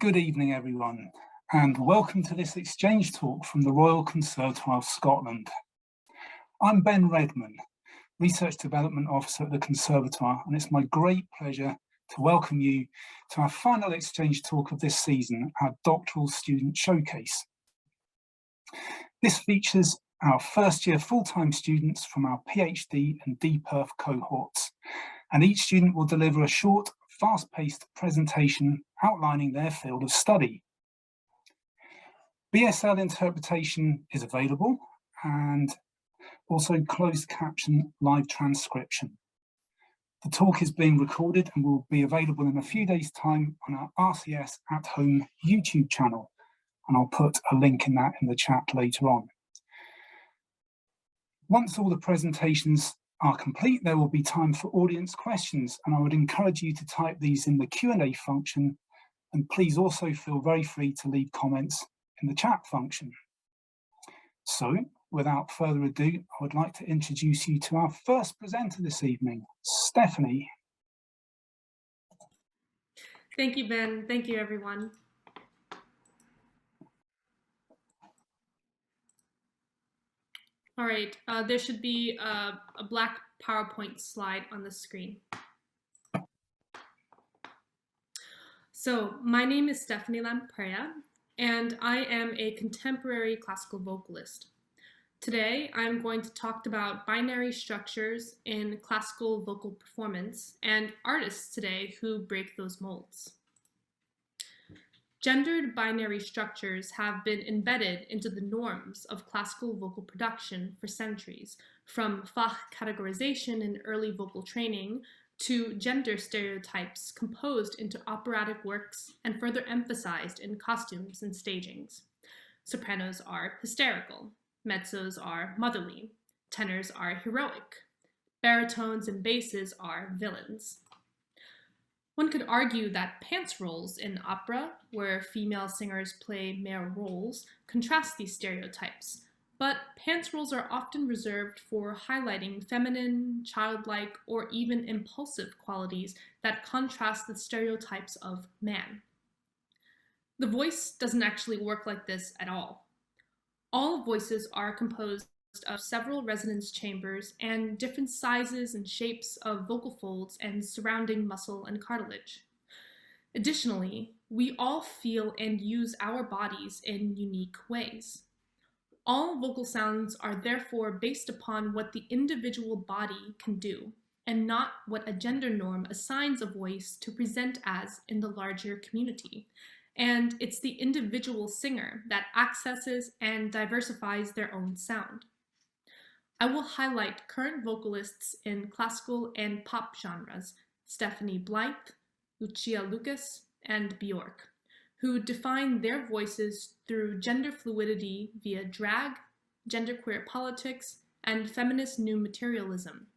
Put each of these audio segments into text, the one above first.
Good evening, everyone, and welcome to this exchange talk from the Royal Conservatoire of Scotland. I'm Ben Redman, Research Development Officer at the Conservatoire, and it's my great pleasure to welcome you to our final exchange talk of this season, our Doctoral Student Showcase. This features our first-year full-time students from our PhD and DPerf cohorts, and each student will deliver a short, fast-paced presentation outlining their field of study. BSL interpretation is available and also closed caption live transcription. The talk is being recorded and will be available in a few days' time on our RCS at Home YouTube channel, and I'll put a link in that in the chat later on. Once all the presentations are complete, there will be time for audience questions, and I would encourage you to type these in the Q&A function, and please also feel very free to leave comments in the chat function. So, without further ado, I would like to introduce you to our first presenter this evening, Stephanie. Thank you, Ben. Thank you, everyone. All right, there should be a black PowerPoint slide on the screen. So my name is Stephanie Lampreya, and I am a contemporary classical vocalist. Today, I'm going to talk about binary structures in classical vocal performance and artists today who break those molds. Gendered binary structures have been embedded into the norms of classical vocal production for centuries, from Fach categorization in early vocal training to gender stereotypes composed into operatic works and further emphasized in costumes and stagings. Sopranos are hysterical, mezzos are motherly, tenors are heroic, baritones and basses are villains. One could argue that pants roles in opera, where female singers play male roles, contrast these stereotypes, but pants roles are often reserved for highlighting feminine, childlike, or even impulsive qualities that contrast the stereotypes of man. The voice doesn't actually work like this at all. All voices are composed of several resonance chambers and different sizes and shapes of vocal folds and surrounding muscle and cartilage. Additionally, we all feel and use our bodies in unique ways. All vocal sounds are therefore based upon what the individual body can do, and not what a gender norm assigns a voice to present as in the larger community. And it's the individual singer that accesses and diversifies their own sound. I will highlight current vocalists in classical and pop genres, Stephanie Blythe, Lucia Lucas, and Bjork, who define their voices through gender fluidity via drag, genderqueer politics, and feminist new materialism.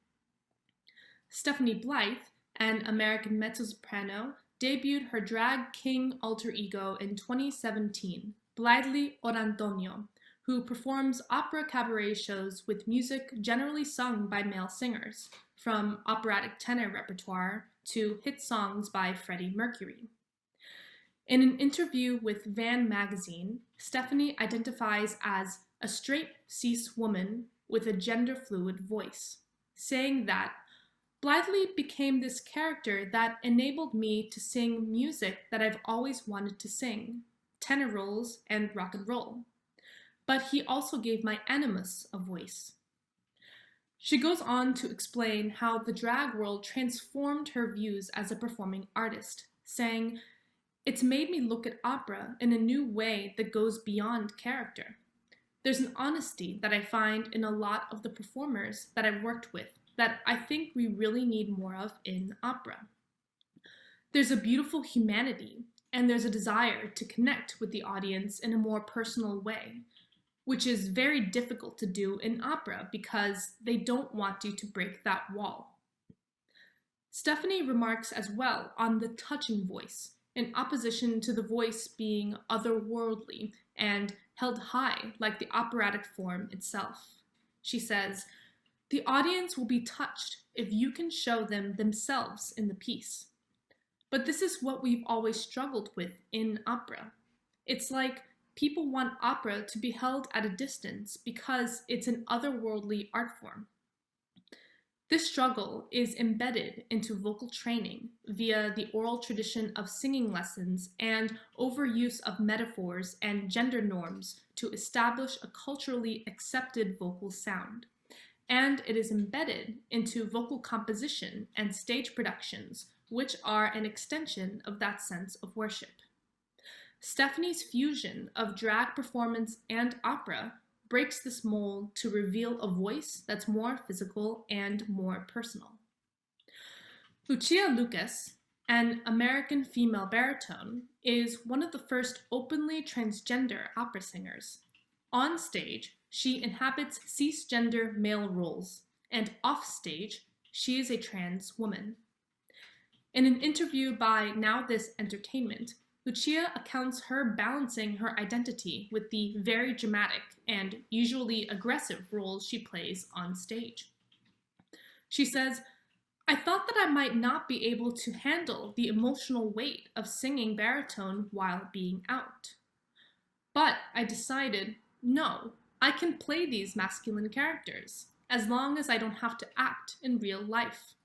Stephanie Blythe, an American mezzo-soprano, debuted her drag king alter ego in 2017, Blithely or Antonio, who performs opera cabaret shows with music generally sung by male singers, from operatic tenor repertoire to hit songs by Freddie Mercury. In an interview with Van magazine, Stephanie identifies as a straight cis woman with a gender-fluid voice, saying that Blithely became this character that enabled me to sing music that I've always wanted to sing, tenor roles and rock and roll. But he also gave my animus a voice. She goes on to explain how the drag world transformed her views as a performing artist, saying, "It's made me look at opera in a new way that goes beyond character. There's an honesty that I find in a lot of the performers that I've worked with that I think we really need more of in opera. There's a beautiful humanity, and there's a desire to connect with the audience in a more personal way, which is very difficult to do in opera because they don't want you to break that wall." Stephanie remarks as well on the touching voice, in opposition to the voice being otherworldly and held high like the operatic form itself. She says, "The audience will be touched if you can show them themselves in the piece. But this is what we've always struggled with in opera. It's like people want opera to be held at a distance because it's an otherworldly art form. This struggle is embedded into vocal training via the oral tradition of singing lessons and overuse of metaphors and gender norms to establish a culturally accepted vocal sound. And it is embedded into vocal composition and stage productions, which are an extension of that sense of worship. Stephanie's fusion of drag performance and opera breaks this mold to reveal a voice that's more physical and more personal. Lucia Lucas, an American female baritone, is one of the first openly transgender opera singers. On stage, she inhabits cisgender male roles, and off stage, she is a trans woman. In an interview by Now This Entertainment, Lucia accounts her balancing her identity with the very dramatic and usually aggressive roles she plays on stage. She says, "I thought that I might not be able to handle the emotional weight of singing baritone while being out. But I decided, no, I can play these masculine characters, as long as I don't have to act in real life."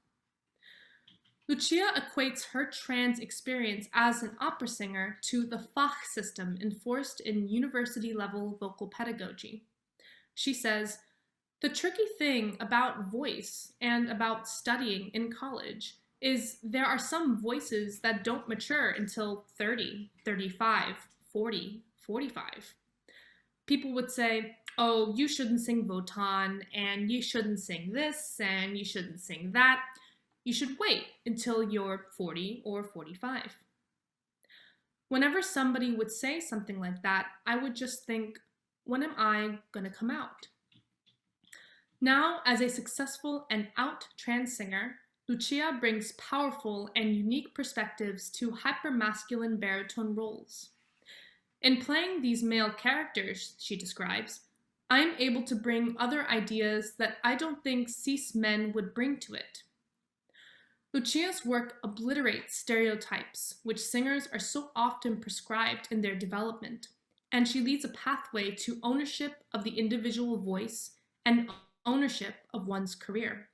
Lucia equates her trans experience as an opera singer to the Fach system enforced in university-level vocal pedagogy. She says, "The tricky thing about voice and about studying in college is there are some voices that don't mature until 30, 35, 40, 45. People would say, oh, you shouldn't sing Wotan, and you shouldn't sing this, and you shouldn't sing that. You should wait until you're 40 or 45. Whenever somebody would say something like that, I would just think, when am I gonna come out? Now, as a successful and out trans singer, Lucia brings powerful and unique perspectives to hypermasculine baritone roles. In playing these male characters, she describes, I'm able to bring other ideas that I don't think cis men would bring to it. Lucia's work obliterates stereotypes, which singers are so often prescribed in their development, and she leads a pathway to ownership of the individual voice and ownership of one's career.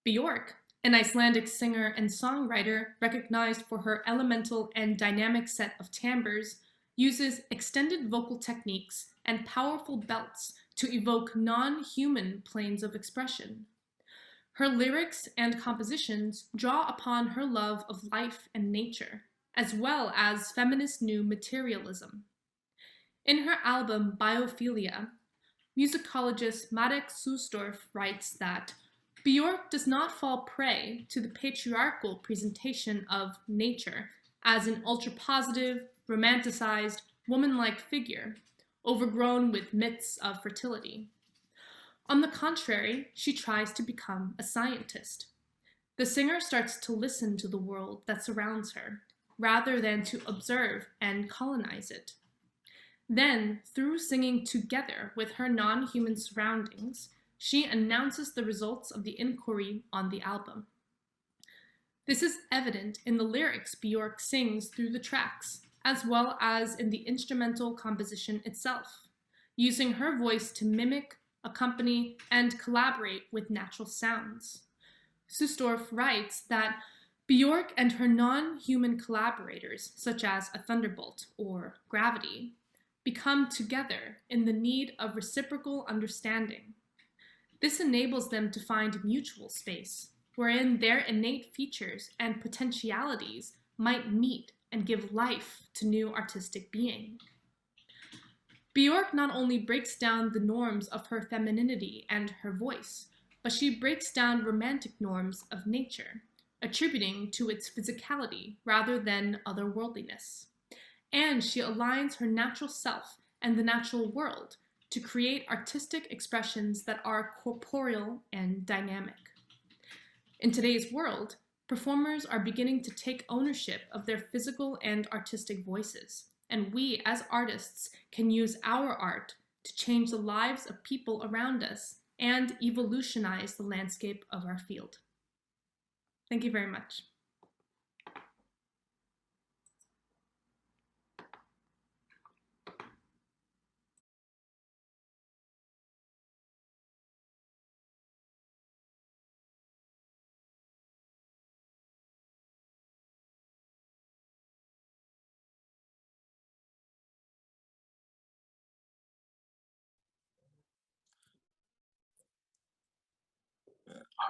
Björk, an Icelandic singer and songwriter recognized for her elemental and dynamic set of timbres, uses extended vocal techniques and powerful belts to evoke non-human planes of expression. Her lyrics and compositions draw upon her love of life and nature, as well as feminist new materialism. In her album Biophilia, musicologist Marek Susdorf writes that Björk does not fall prey to the patriarchal presentation of nature as an ultra-positive, romanticized, woman-like figure, overgrown with myths of fertility. On the contrary, she tries to become a scientist. The singer starts to listen to the world that surrounds her, rather than to observe and colonize it. Then, through singing together with her non-human surroundings, she announces the results of the inquiry on the album. This is evident in the lyrics Björk sings through the tracks, as well as in the instrumental composition itself, using her voice to mimic, accompany, and collaborate with natural sounds. Susdorf writes that Björk and her non-human collaborators, such as a thunderbolt or gravity, become together in the need of reciprocal understanding. This enables them to find mutual space, wherein their innate features and potentialities might meet and give life to new artistic being. Björk not only breaks down the norms of her femininity and her voice, but she breaks down romantic norms of nature, attributing to its physicality rather than otherworldliness. And she aligns her natural self and the natural world to create artistic expressions that are corporeal and dynamic. In today's world, performers are beginning to take ownership of their physical and artistic voices, and we as artists can use our art to change the lives of people around us and evolutionize the landscape of our field. Thank you very much.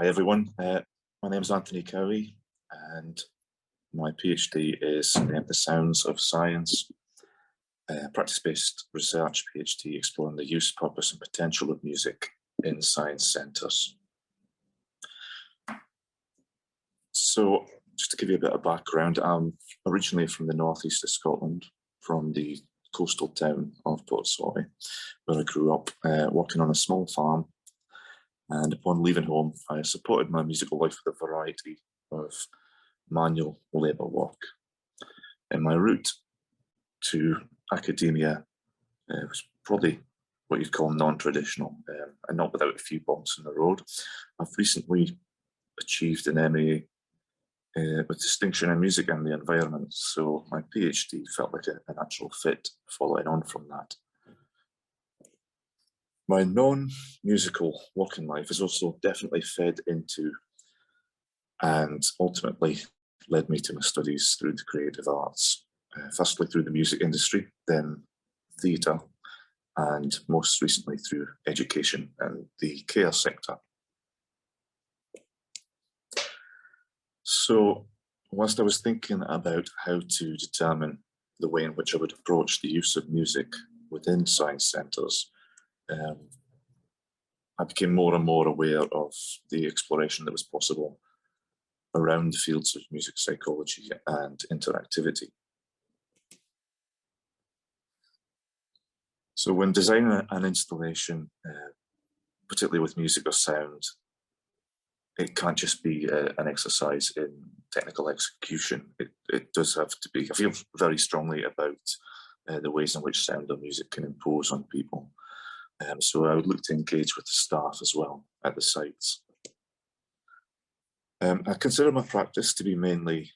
Hi everyone, my name is Anthony Cowie and my PhD is in the sounds of science, practice-based research PhD exploring the use, purpose and potential of music in science centres. So just to give you a bit of background, I'm originally from the northeast of Scotland, from the coastal town of Portsoy, where I grew up working on a small farm. And upon leaving home, I supported my musical life with a variety of manual labour work. And my route to academia was probably what you'd call non-traditional, and not without a few bumps in the road. I've recently achieved an MA with distinction in music and the environment, so my PhD felt like a natural fit following on from that. My non-musical working life is also definitely fed into and ultimately led me to my studies through the creative arts, firstly through the music industry, then theatre, and most recently through education and the care sector. So whilst I was thinking about how to determine the way in which I would approach the use of music within science centres, I became more and more aware of the exploration that was possible around the fields of music psychology and interactivity. So when designing an installation, particularly with music or sound, it can't just be an exercise in technical execution. It does have to be, I feel very strongly about the ways in which sound or music can impose on people. So I would look to engage with the staff as well at the sites. I consider my practice to be mainly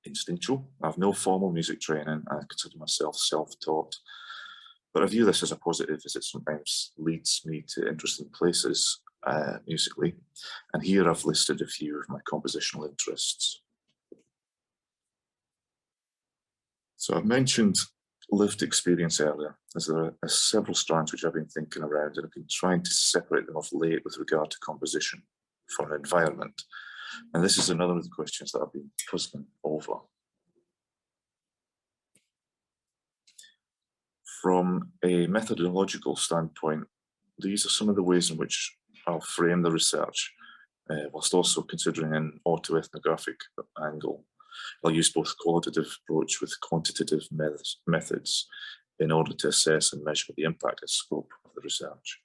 instinctual. I have no formal music training. I consider myself self-taught, but I view this as a positive as it sometimes leads me to interesting places musically. And here I've listed a few of my compositional interests. So I've mentioned lived experience earlier, as there are several strands which I've been thinking around, and I've been trying to separate them off late with regard to composition for an environment. And this is another of the questions that I've been puzzling over. From a methodological standpoint, these are some of the ways in which I'll frame the research, whilst also considering an autoethnographic angle. I'll use both qualitative approach with quantitative methods in order to assess and measure the impact and scope of the research.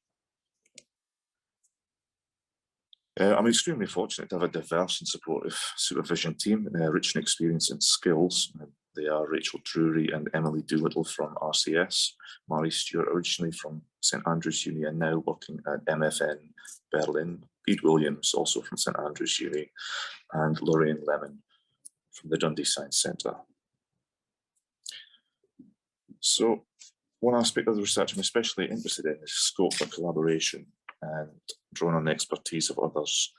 I'm extremely fortunate to have a diverse and supportive supervision team, rich in experience and skills. They are Rachel Drury and Emily Doolittle from RCS, Mary Stewart originally from St Andrews Uni and now working at MFN Berlin, Pete Williams also from St Andrews Uni, and Lorraine Lemon from the Dundee Science Centre. So one aspect of the research I'm especially interested in is scope for collaboration and drawing on the expertise of others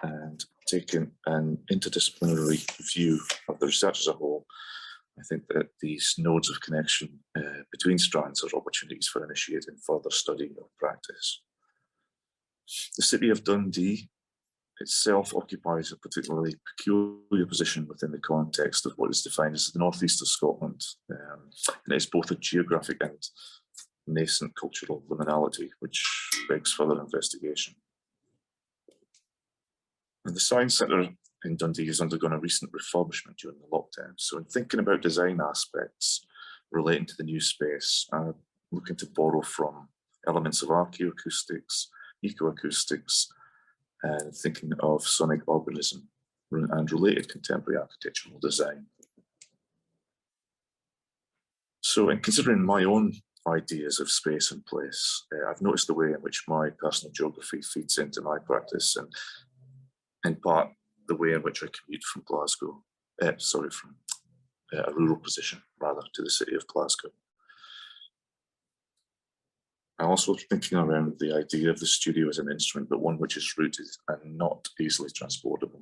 and taking an interdisciplinary view of the research as a whole. I think that these nodes of connection between strands are opportunities for initiating further study or practice. The city of Dundee itself occupies a particularly peculiar position within the context of what is defined as the northeast of Scotland. And it's both a geographic and nascent cultural liminality, which begs further investigation. And the Science Centre in Dundee has undergone a recent refurbishment during the lockdown. So in thinking about design aspects relating to the new space, I'm looking to borrow from elements of archaeoacoustics, ecoacoustics, and thinking of sonic urbanism and related contemporary architectural design. So in considering my own ideas of space and place, I've noticed the way in which my personal geography feeds into my practice, and in part the way in which I commute from Glasgow, from a rural position rather to the city of Glasgow. I'm also thinking around the idea of the studio as an instrument, but one which is rooted and not easily transportable.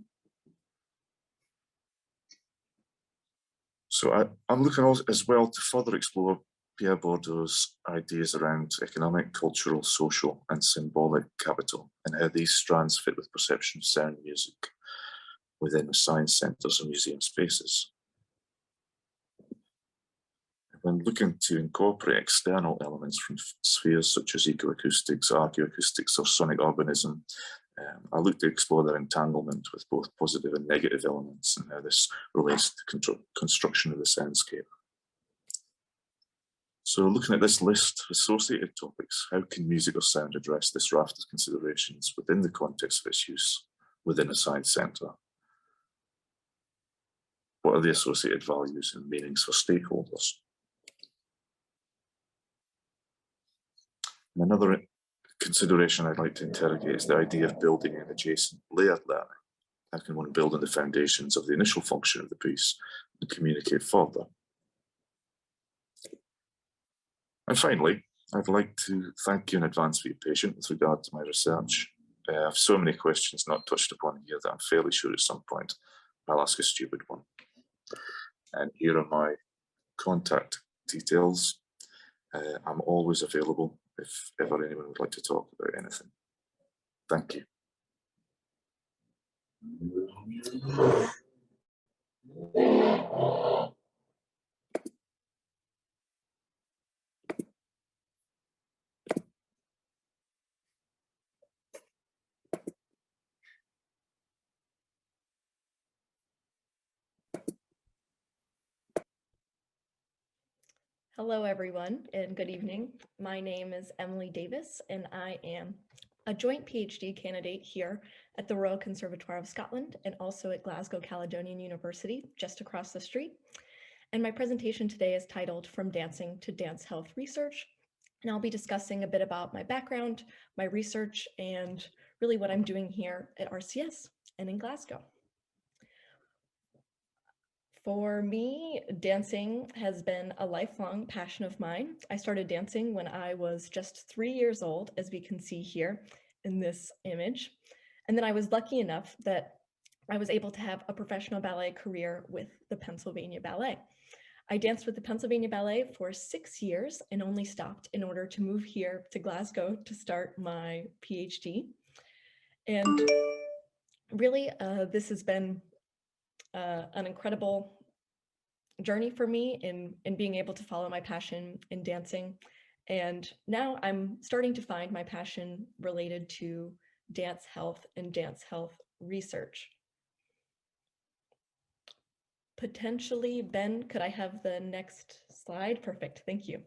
So I'm looking as well to further explore Pierre Bourdieu's ideas around economic, cultural, social, and symbolic capital, and how these strands fit with perception of sound music within the science centres and museum spaces. When looking to incorporate external elements from spheres such as ecoacoustics, archaeoacoustics, or sonic urbanism, I look to explore their entanglement with both positive and negative elements and how this relates to the construction of the soundscape. So looking at this list of associated topics, how can music or sound address this raft of considerations within the context of its use within a science centre? What are the associated values and meanings for stakeholders? And another consideration I'd like to interrogate is the idea of building in adjacent layered learning. How can one build on the foundations of the initial function of the piece and communicate further? And finally, I'd like to thank you in advance for your patience with regard to my research. I have so many questions not touched upon here that I'm fairly sure at some point I'll ask a stupid one. And here are my contact details. I'm always available if ever anyone would like to talk about anything. Thank you. Hello, everyone, and good evening. My name is Emily Davis, and I am a joint PhD candidate here at the Royal Conservatoire of Scotland and also at Glasgow Caledonian University, just across the street. And my presentation today is titled From Dancing to Dance Health Research. And I'll be discussing a bit about my background, my research, and really what I'm doing here at RCS and in Glasgow. For me, dancing has been a lifelong passion of mine. I started dancing when I was just 3 years old, as we can see here in this image. And then I was lucky enough that I was able to have a professional ballet career with the Pennsylvania Ballet. I danced with the Pennsylvania Ballet for 6 years and only stopped in order to move here to Glasgow to start my PhD. And really, this has been an incredible journey for me in being able to follow my passion in dancing. And now I'm starting to find my passion related to dance health and dance health research. Potentially, Ben, could I have the next slide? Perfect, thank you.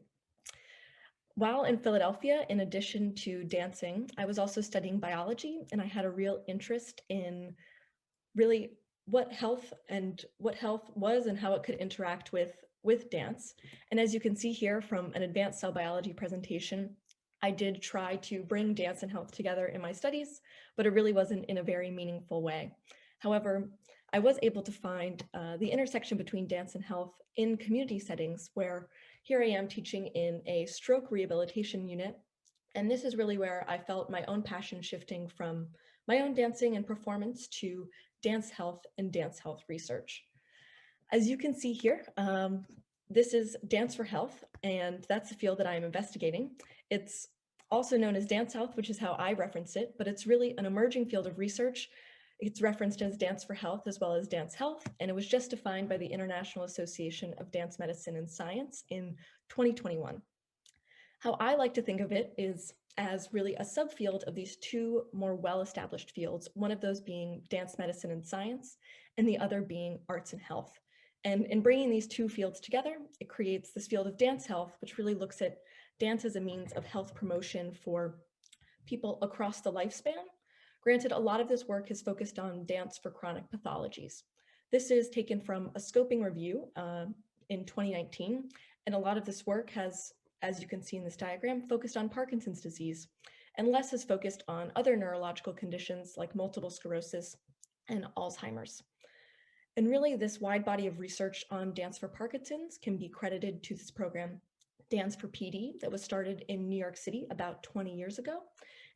While in Philadelphia, in addition to dancing, I was also studying biology, and I had a real interest in really what health was and how it could interact with dance. And as you can see here from an advanced cell biology presentation, I did try to bring dance and health together in my studies, but it really wasn't in a very meaningful way. However, I was able to find the intersection between dance and health in community settings, where here I am teaching in a stroke rehabilitation unit. And this is really where I felt my own passion shifting from my own dancing and performance to dance health and dance health research. As you can see here, this is Dance for Health, and that's the field that I am investigating. It's also known as dance health, which is how I reference it, but it's really an emerging field of research. It's referenced as Dance for Health as well as Dance Health, and it was just defined by the International Association of Dance Medicine and Science in 2021. How I like to think of it is as really a subfield of these two more well-established fields, one of those being dance medicine and science, and the other being arts and health. And in bringing these two fields together, it creates this field of dance health, which really looks at dance as a means of health promotion for people across the lifespan. Granted, a lot of this work is focused on dance for chronic pathologies. This is taken from a scoping review in 2019, and a lot of this work has, as you can see in this diagram, focused on Parkinson's disease, and less is focused on other neurological conditions like multiple sclerosis and Alzheimer's. And really, this wide body of research on dance for Parkinson's can be credited to this program, Dance for PD, that was started in New York City about 20 years ago.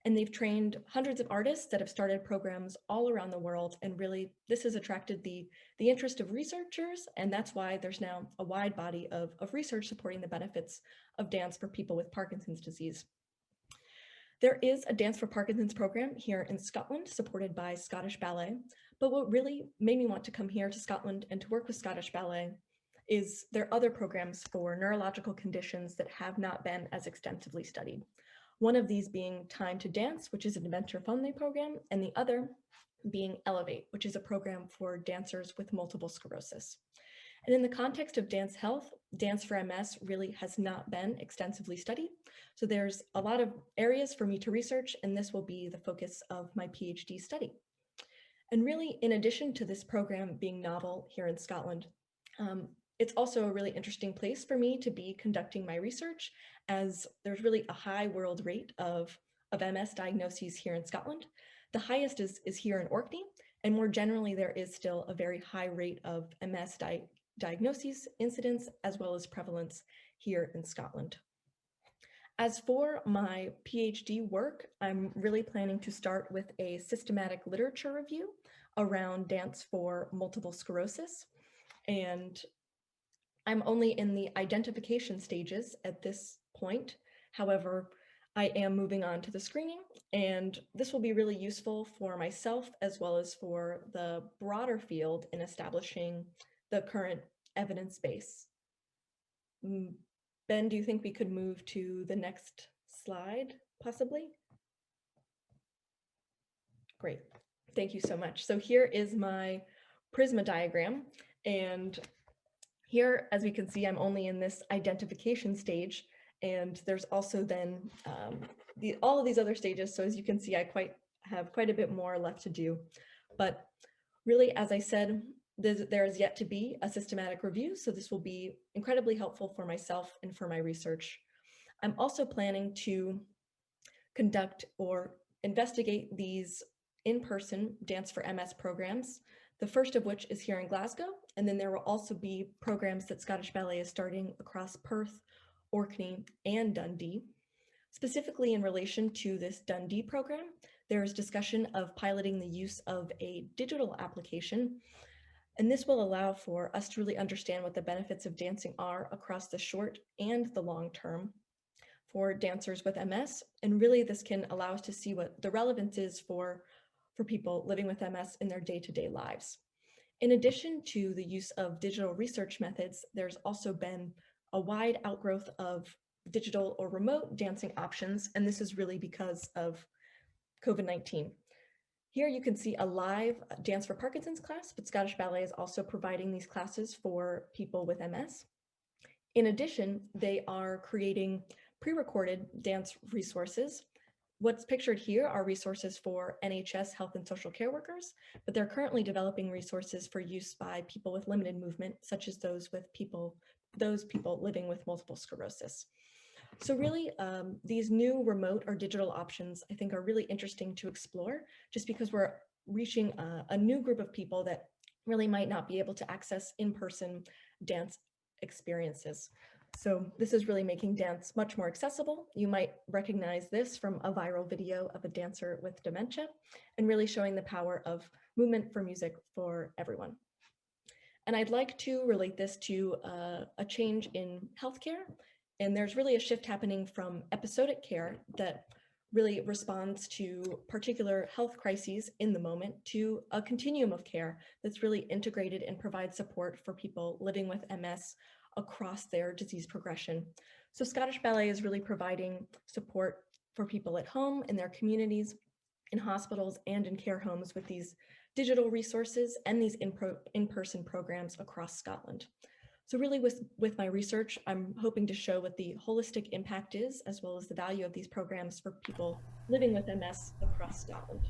And they've trained hundreds of artists that have started programs all around the world. And really, this has attracted the interest of researchers. And that's why there's now a wide body of research supporting the benefits of dance for people with Parkinson's disease. There is a Dance for Parkinson's program here in Scotland, supported by Scottish Ballet. But what really made me want to come here to Scotland and to work with Scottish Ballet is there are other programs for neurological conditions that have not been as extensively studied. One of these being Time to Dance, which is an adventure-only program, and the other being Elevate, which is a program for dancers with multiple sclerosis. And in the context of dance health, Dance for MS really has not been extensively studied. So there's a lot of areas for me to research, and this will be the focus of my PhD study. And really, in addition to this program being novel here in Scotland, it's also a really interesting place for me to be conducting my research, as there's really a high world rate of MS diagnoses here in Scotland. The highest is here in Orkney, and more generally, there is still a very high rate of MS diagnoses, incidence, as well as prevalence here in Scotland. As for my PhD work, I'm really planning to start with a systematic literature review around dance for multiple sclerosis. And I'm only in the identification stages at this point. However, I am moving on to the screening, and this will be really useful for myself as well as for the broader field in establishing the current evidence base. Ben, do you think we could move to the next slide, possibly? Great, thank you so much. So here is my Prisma diagram, and here, as we can see, I'm only in this identification stage, and there's also then all of these other stages. So as you can see, I have quite a bit more left to do. But really, as I said, there is yet to be a systematic review, so this will be incredibly helpful for myself and for my research. I'm also planning to conduct or investigate these in-person Dance for MS programs, the first of which is here in Glasgow, and then there will also be programs that Scottish Ballet is starting across Perth, Orkney, and Dundee. Specifically in relation to this Dundee program, there is discussion of piloting the use of a digital application, and this will allow for us to really understand what the benefits of dancing are across the short and the long term for dancers with MS. And really this can allow us to see what the relevance is for people living with MS in their day-to-day lives. In addition to the use of digital research methods, there's also been a wide outgrowth of digital or remote dancing options, and this is really because of COVID-19. Here you can see a live Dance for Parkinson's class, but Scottish Ballet is also providing these classes for people with MS. In addition, they are creating pre-recorded dance resources. What's pictured here are resources for NHS health and social care workers, but they're currently developing resources for use by people with limited movement, such as those people living with multiple sclerosis. So really, these new remote or digital options, I think, are really interesting to explore, just because we're reaching a new group of people that really might not be able to access in-person dance experiences. So this is really making dance much more accessible. You might recognize this from a viral video of a dancer with dementia, and really showing the power of movement for music for everyone. And I'd like to relate this to a change in healthcare. And there's really a shift happening from episodic care that really responds to particular health crises in the moment to a continuum of care that's really integrated and provides support for people living with MS across their disease progression. So Scottish Ballet is really providing support for people at home, in their communities, in hospitals, and in care homes with these digital resources and these in-person programs across Scotland. So really with my research, I'm hoping to show what the holistic impact is, as well as the value of these programs for people living with MS across Scotland.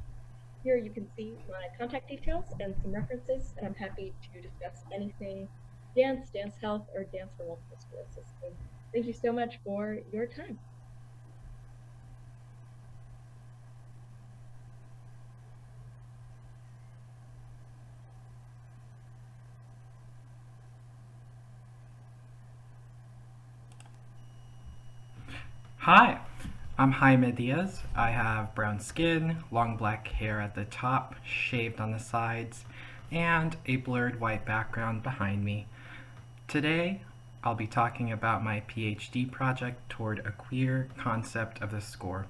Here you can see my contact details and some references, and I'm happy to discuss anything dance, dance health, or dance for multiple sclerosis. So thank you so much for your time. Hi, I'm Jaime Diaz. I have brown skin, long black hair at the top, shaved on the sides, and a blurred white background behind me. Today, I'll be talking about my PhD project toward a queer concept of the score,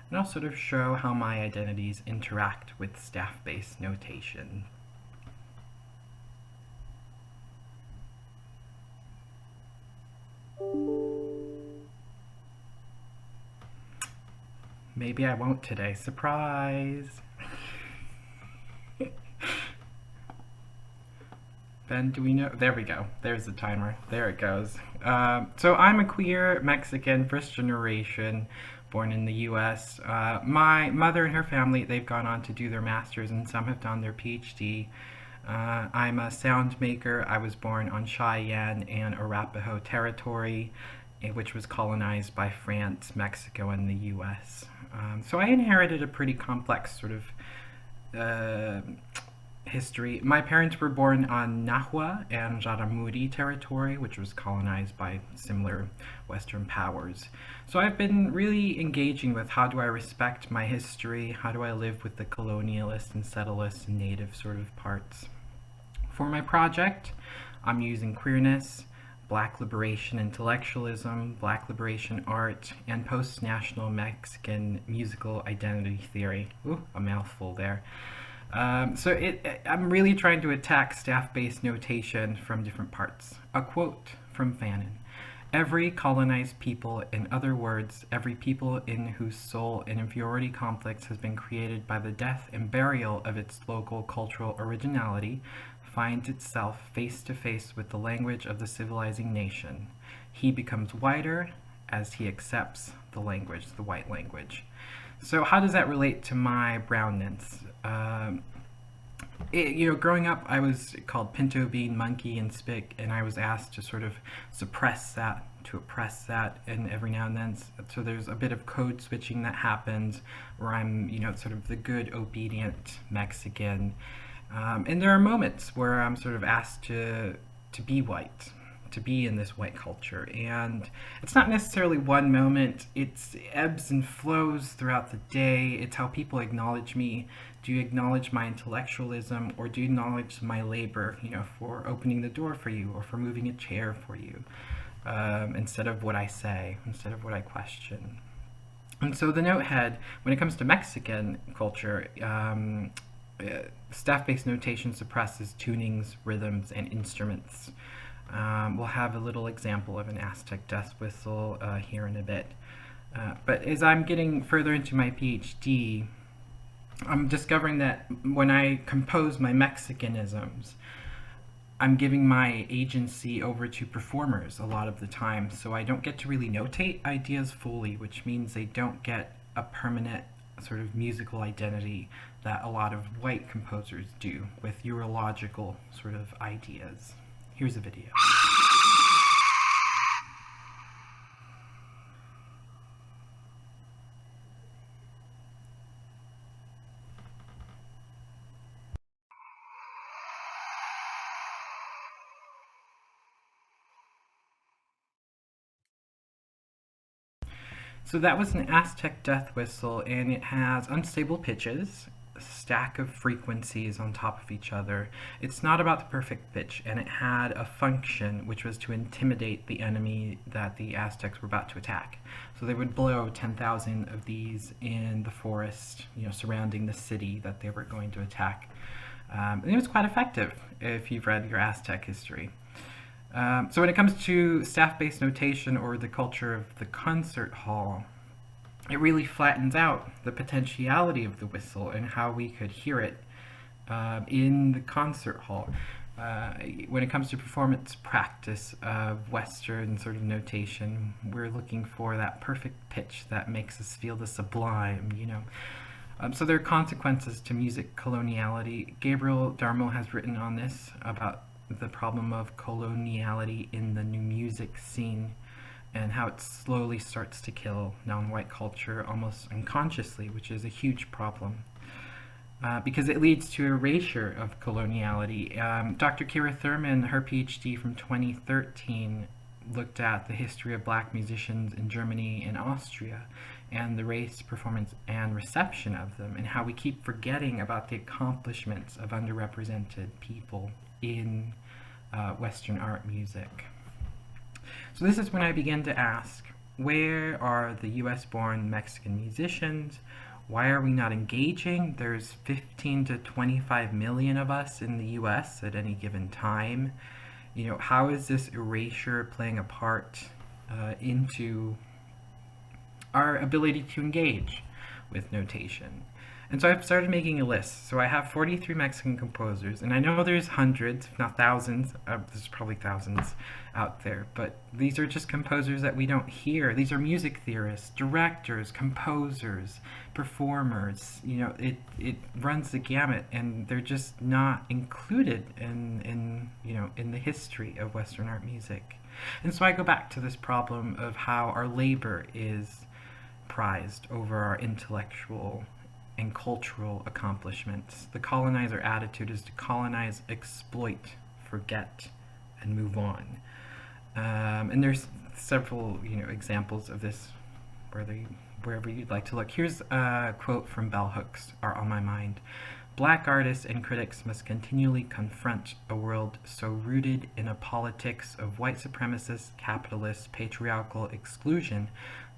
and I'll sort of show how my identities interact with staff-based notation. Maybe I won't today. Surprise! Ben, do we know? There we go. There's the timer. There it goes. So I'm a queer Mexican, first generation, born in the US. My mother and her family, they've gone on to do their masters, and some have done their PhD. I'm a sound maker. I was born on Cheyenne and Arapaho territory, which was colonized by France, Mexico, and the US. So I inherited a pretty complex sort of history. My parents were born on Nahua and Jaramuri territory, which was colonized by similar Western powers. So I've been really engaging with how do I respect my history, how do I live with the colonialist and settlist and native sort of parts. For my project, I'm using queerness, Black liberation intellectualism, Black liberation art, and post-national Mexican musical identity theory. Ooh, a mouthful there. I'm really trying to attack staff-based notation from different parts. A quote from Fanon. Every colonized people, in other words, every people in whose soul an inferiority complex has been created by the death and burial of its local cultural originality, finds itself face to face with the language of the civilizing nation. He becomes whiter as he accepts the language, the white language. So how does that relate to my brownness? Growing up, I was called pinto bean, monkey, and spick, and I was asked to sort of suppress that, to oppress that, and every now and then, so there's a bit of code switching that happens, where I'm, sort of the good, obedient Mexican. And there are moments where I'm sort of asked to be white, to be in this white culture. And it's not necessarily one moment, it's ebbs and flows throughout the day. It's how people acknowledge me. Do you acknowledge my intellectualism, or do you acknowledge my labor, for opening the door for you, or for moving a chair for you, instead of what I say, instead of what I question. And so the note head, when it comes to Mexican culture, staff-based notation suppresses tunings, rhythms, and instruments. We'll have a little example of an Aztec death whistle here in a bit. But as I'm getting further into my PhD, I'm discovering that when I compose my Mexicanisms, I'm giving my agency over to performers a lot of the time, so I don't get to really notate ideas fully, which means they don't get a permanent sort of musical identity that a lot of white composers do with urological sort of ideas. Here's a video. So that was an Aztec death whistle, and it has unstable pitches, a stack of frequencies on top of each other. It's not about the perfect pitch, and it had a function which was to intimidate the enemy that the Aztecs were about to attack. So they would blow 10,000 of these in the forest, surrounding the city that they were going to attack. And it was quite effective if you've read your Aztec history. So when it comes to staff-based notation, or the culture of the concert hall, it really flattens out the potentiality of the whistle and how we could hear it in the concert hall. When it comes to performance practice of Western sort of notation, we're looking for that perfect pitch that makes us feel the sublime, So there are consequences to music coloniality. Gabriel Darmo has written on this about the problem of coloniality in the new music scene, and how it slowly starts to kill non-white culture almost unconsciously, which is a huge problem. Because it leads to erasure of coloniality. Dr. Kira Thurman, her PhD from 2013, looked at the history of Black musicians in Germany and Austria, and the race, performance, and reception of them, and how we keep forgetting about the accomplishments of underrepresented people in Western art music. So this is when I began to ask, where are the US-born Mexican musicians? Why are we not engaging? There's 15 to 25 million of us in the US at any given time. You know, how is this erasure playing a part into our ability to engage with notation? And so I've started making a list. So I have 43 Mexican composers, and I know there's hundreds, if not thousands, there's probably thousands out there, but these are just composers that we don't hear. These are music theorists, directors, composers, performers. You know, it runs the gamut, and they're just not included in the history of Western art music. And so I go back to this problem of how our labor is prized over our intellectual and cultural accomplishments. The colonizer attitude is to colonize, exploit, forget, and move on. And there's several, examples of this wherever you'd like to look. Here's a quote from Bell Hooks, Art on My Mind. Black artists and critics must continually confront a world so rooted in a politics of white supremacist, capitalist, patriarchal exclusion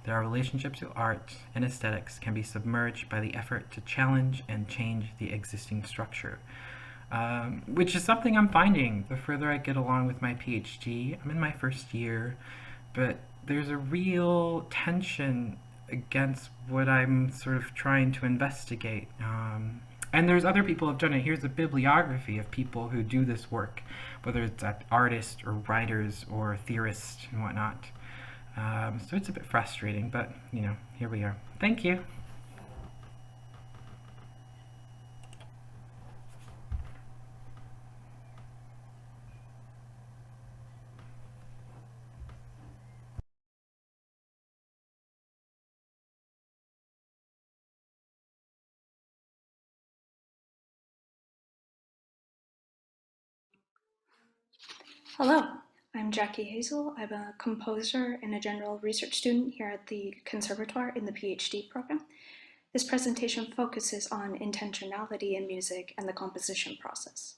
that our relationship to art and aesthetics can be submerged by the effort to challenge and change the existing structure. Which is something I'm finding the further I get along with my PhD. I'm in my first year, but there's a real tension against what I'm sort of trying to investigate. And there's other people who have done it. Here's a bibliography of people who do this work, whether it's artists or writers or theorists and whatnot. So it's a bit frustrating, but, here we are. Thank you. Hello, I'm Jacky Hazel. I'm a composer and a general research student here at the Conservatoire in the PhD program. This presentation focuses on intentionality in music and the composition process.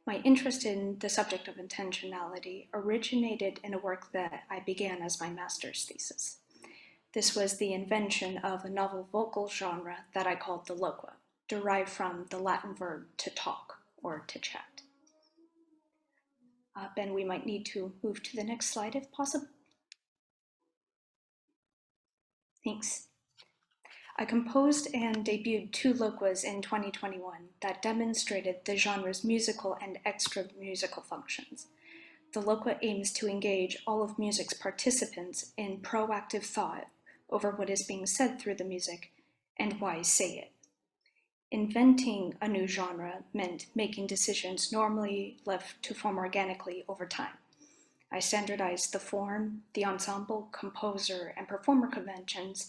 My interest in the subject of intentionality originated in a work that I began as my master's thesis. This was the invention of a novel vocal genre that I called the loqua, derived from the Latin verb to talk or to chat. Ben, we might need to move to the next slide if possible. Thanks. I composed and debuted 2 loquas in 2021 that demonstrated the genre's musical and extra-musical functions. The loqua aims to engage all of music's participants in proactive thought over what is being said through the music and why say it. Inventing a new genre meant making decisions normally left to form organically over time. I standardized the form, the ensemble, composer, and performer conventions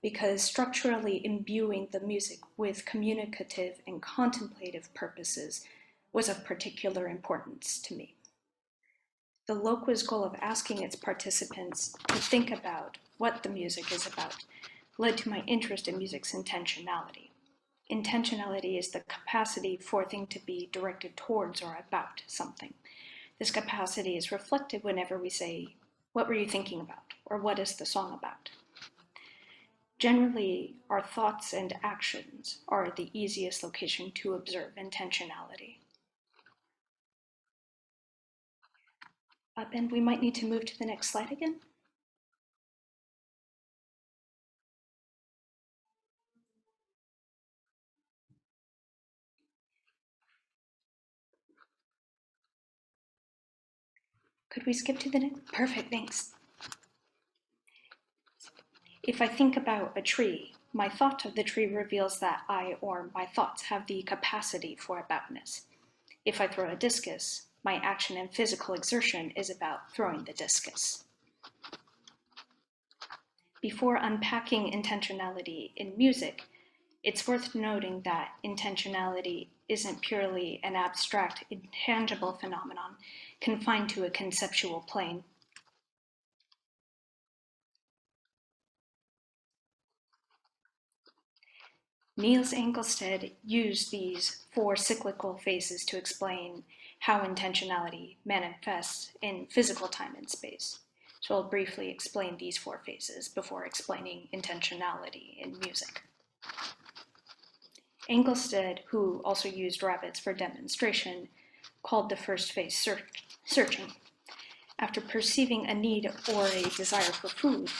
because structurally imbuing the music with communicative and contemplative purposes was of particular importance to me. The loqua's goal of asking its participants to think about what the music is about led to my interest in music's intentionality. Intentionality is the capacity for a thing to be directed towards or about something. This capacity is reflected whenever we say, "What were you thinking about?" or "What is the song about?" Generally, our thoughts and actions are the easiest location to observe intentionality. And we might need to move to the next slide again. Could we skip to the next? Perfect, thanks. If I think about a tree, my thought of the tree reveals that I or my thoughts have the capacity for aboutness. If I throw a discus, my action and physical exertion is about throwing the discus. Before unpacking intentionality in music, it's worth noting that intentionality isn't purely an abstract, intangible phenomenon confined to a conceptual plane. Niels Angelstad used these 4 cyclical phases to explain how intentionality manifests in physical time and space. So I'll briefly explain these 4 phases before explaining intentionality in music. Angelstad, who also used rabbits for demonstration, called the first phase searching. After perceiving a need or a desire for food,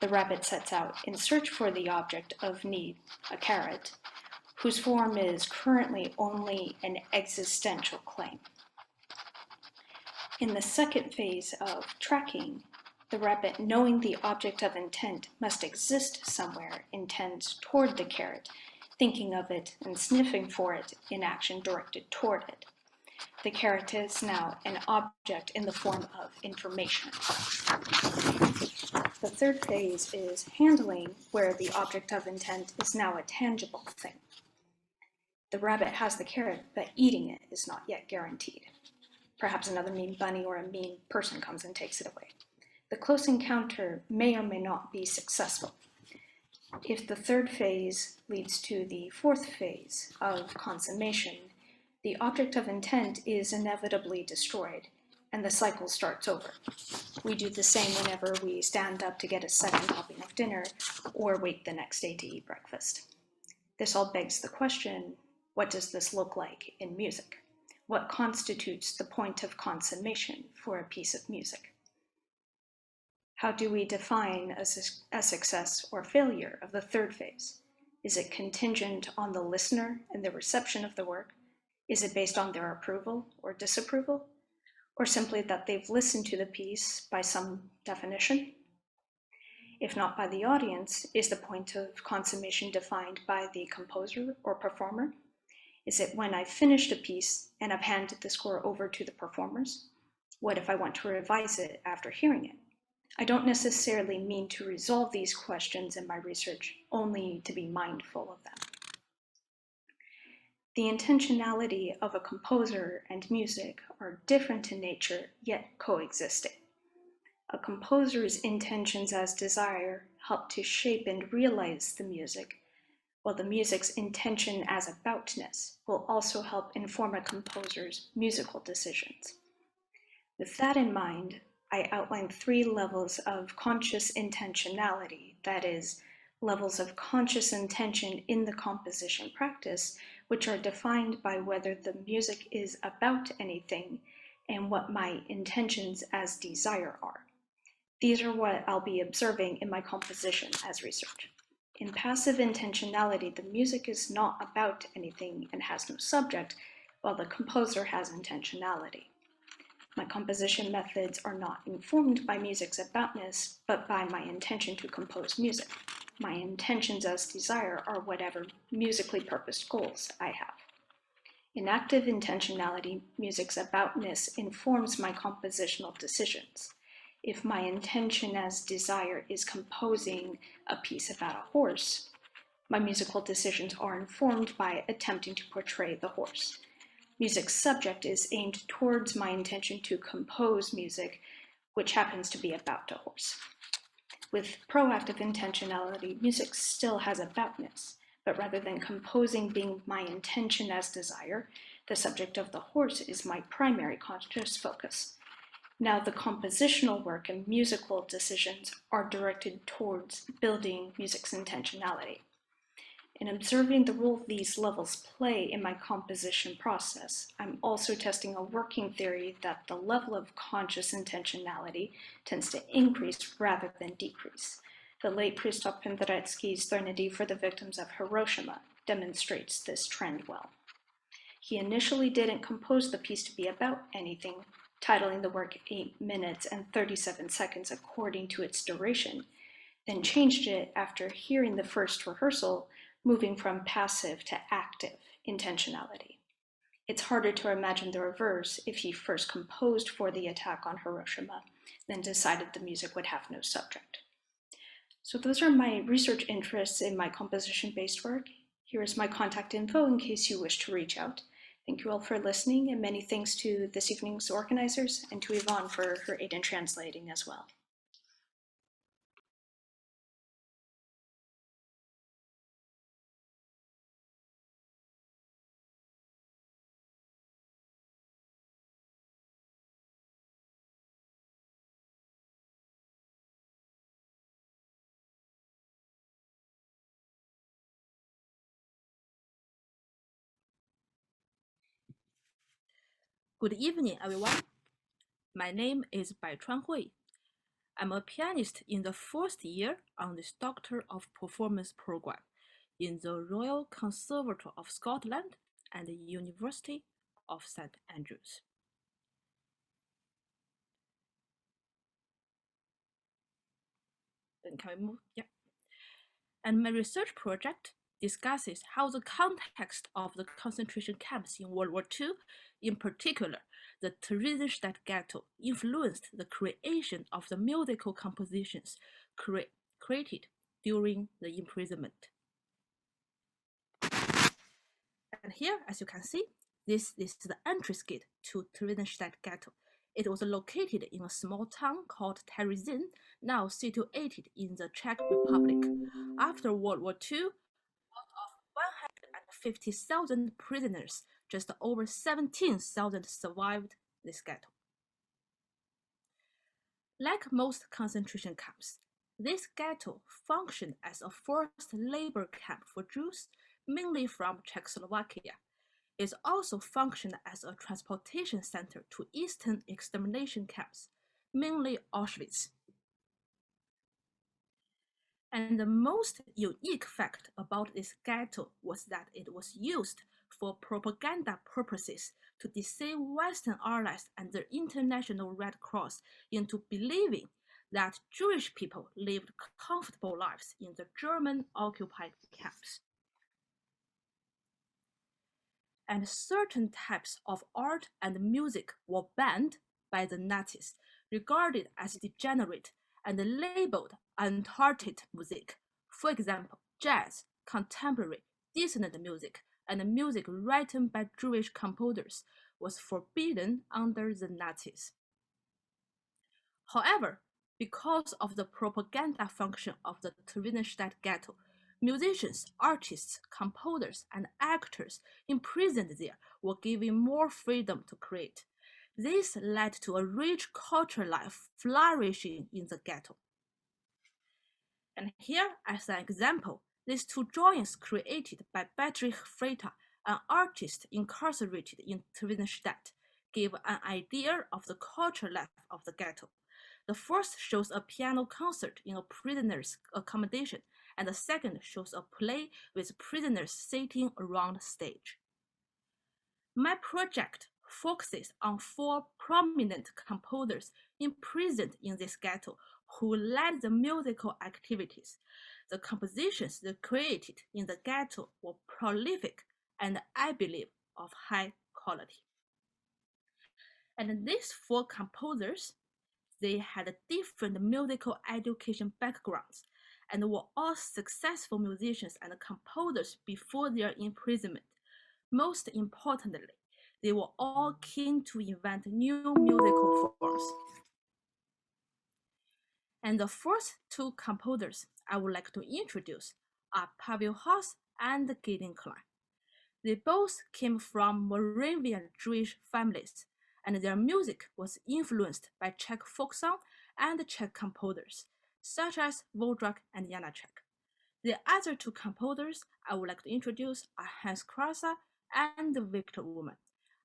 the rabbit sets out in search for the object of need, a carrot, whose form is currently only an existential claim. In the second phase of tracking, the rabbit, knowing the object of intent must exist somewhere, intends toward the carrot, thinking of it and sniffing for it in action directed toward it. The carrot is now an object in the form of information. The third phase is handling, where the object of intent is now a tangible thing. The rabbit has the carrot, but eating it is not yet guaranteed. Perhaps another mean bunny or a mean person comes and takes it away. The close encounter may or may not be successful. If the third phase leads to the fourth phase of consummation, the object of intent is inevitably destroyed, and the cycle starts over. We do the same whenever we stand up to get a second helping of dinner or wait the next day to eat breakfast. This all begs the question, what does this look like in music? What constitutes the point of consummation for a piece of music? How do we define a success or failure of the third phase? Is it contingent on the listener and the reception of the work? Is it based on their approval or disapproval? Or simply that they've listened to the piece by some definition? If not by the audience, is the point of consummation defined by the composer or performer? Is it when I've finished a piece and I've handed the score over to the performers? What if I want to revise it after hearing it? I don't necessarily mean to resolve these questions in my research, only to be mindful of them. The intentionality of a composer and music are different in nature, yet coexisting. A composer's intentions as desire help to shape and realize the music, while the music's intention as aboutness will also help inform a composer's musical decisions. With that in mind, I outlined 3 levels of conscious intentionality, that is, levels of conscious intention in the composition practice, which are defined by whether the music is about anything and what my intentions as desire are. These are what I'll be observing in my composition as research. In passive intentionality, the music is not about anything and has no subject, while the composer has intentionality. My composition methods are not informed by music's aboutness, but by my intention to compose music. My intentions as desire are whatever musically purposed goals I have. In active intentionality, music's aboutness informs my compositional decisions. If my intention as desire is composing a piece about a horse, my musical decisions are informed by attempting to portray the horse. Music's subject is aimed towards my intention to compose music, which happens to be about a horse. With proactive intentionality, music still has aboutness, but rather than composing being my intention as desire, the subject of the horse is my primary conscious focus. Now the compositional work and musical decisions are directed towards building music's intentionality. In observing the role these levels play in my composition process, I'm also testing a working theory that the level of conscious intentionality tends to increase rather than decrease. The late Krzysztof Penderecki's Threnody for the Victims of Hiroshima demonstrates this trend well. He initially didn't compose the piece to be about anything, titling the work 8 minutes and 37 seconds according to its duration, then changed it after hearing the first rehearsal, moving from passive to active intentionality. It's harder to imagine the reverse if he first composed for the attack on Hiroshima, then decided the music would have no subject. So those are my research interests in my composition-based work. Here is my contact info in case you wish to reach out. Thank you all for listening, and many thanks to this evening's organizers and to Yvonne for her aid in translating as well. Good evening, everyone. My name is Baichuan Hui. I'm a pianist in the first year on this Doctor of Performance program in the Royal Conservatoire of Scotland and the University of St. Andrews. Then can we move? Yeah. And my research project discusses how the context of the concentration camps in World War II, in particular, the Theresienstadt ghetto, influenced the creation of the musical compositions created during the imprisonment. And here, as you can see, this is the entrance gate to Theresienstadt ghetto. It was located in a small town called Terezin, now situated in the Czech Republic. After World War II, out of 150,000 prisoners, just over 17,000 survived this ghetto. Like most concentration camps, this ghetto functioned as a forced labor camp for Jews, mainly from Czechoslovakia. It also functioned as a transportation center to eastern extermination camps, mainly Auschwitz. And the most unique fact about this ghetto was that it was used for propaganda purposes to deceive Western Allies and the International Red Cross into believing that Jewish people lived comfortable lives in the German-occupied camps. And certain types of art and music were banned by the Nazis, regarded as degenerate and labeled untarted music. For example, jazz, contemporary, dissonant music, and music written by Jewish composers was forbidden under the Nazis. However, because of the propaganda function of the Theresienstadt ghetto, musicians, artists, composers, and actors imprisoned there were given more freedom to create. This led to a rich cultural life flourishing in the ghetto. And here, as an example, these two drawings created by Bedrich Freita, an artist incarcerated in Theresienstadt, give an idea of the cultural life of the ghetto. The first shows a piano concert in a prisoner's accommodation, and the second shows a play with prisoners sitting around the stage. My project focuses on 4 prominent composers imprisoned in this ghetto who led the musical activities. The compositions they created in the ghetto were prolific and, I believe, of high quality. And these 4 composers, they had different musical education backgrounds and were all successful musicians and composers before their imprisonment. Most importantly, they were all keen to invent new musical forms. And the first 2 composers I would like to introduce are Pavel Haas and Gideon Klein. They both came from Moravian Jewish families, and their music was influenced by Czech folk song and Czech composers, such as Wodrak and Janacek. The other 2 composers I would like to introduce are Hans Krasa and Victor Ullmann.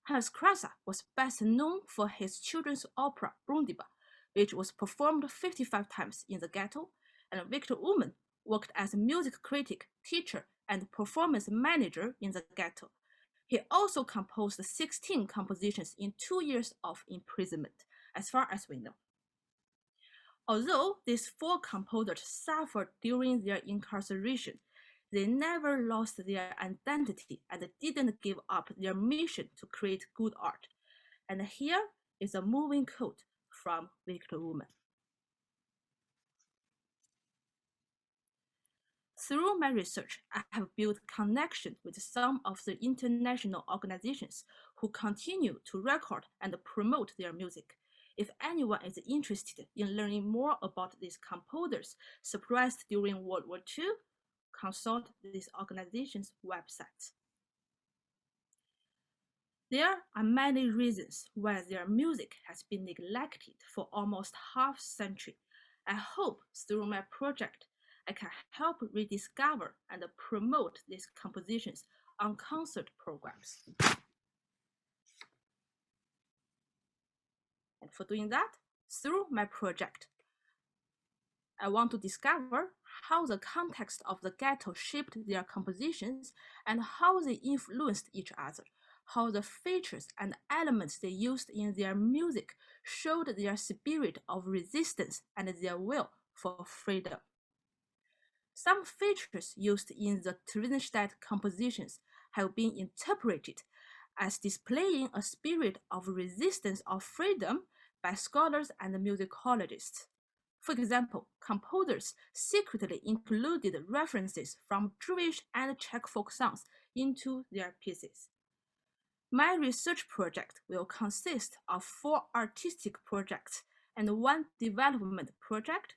Hans Krasa was best known for his children's opera Brundibar, which was performed 55 times in the ghetto, and Victor Ullmann worked as a music critic, teacher, and performance manager in the ghetto. He also composed 16 compositions in 2 years of imprisonment, as far as we know. Although these 4 composers suffered during their incarceration, they never lost their identity and didn't give up their mission to create good art. And here is a moving quote from Victor Ullmann. Through my research, I have built connection with some of the international organizations who continue to record and promote their music. If anyone is interested in learning more about these composers suppressed during World War II, consult these organizations' websites. There are many reasons why their music has been neglected for almost half a century. I hope through my project, I can help rediscover and promote these compositions on concert programs. for doing that? Through my project. I want to discover how the context of the ghetto shaped their compositions and how they influenced each other, how the features and elements they used in their music showed their spirit of resistance and their will for freedom. Some features used in the Theresienstadt compositions have been interpreted as displaying a spirit of resistance or freedom by scholars and musicologists. For example, composers secretly included references from Jewish and Czech folk songs into their pieces. My research project will consist of 4 artistic projects and 1 development project.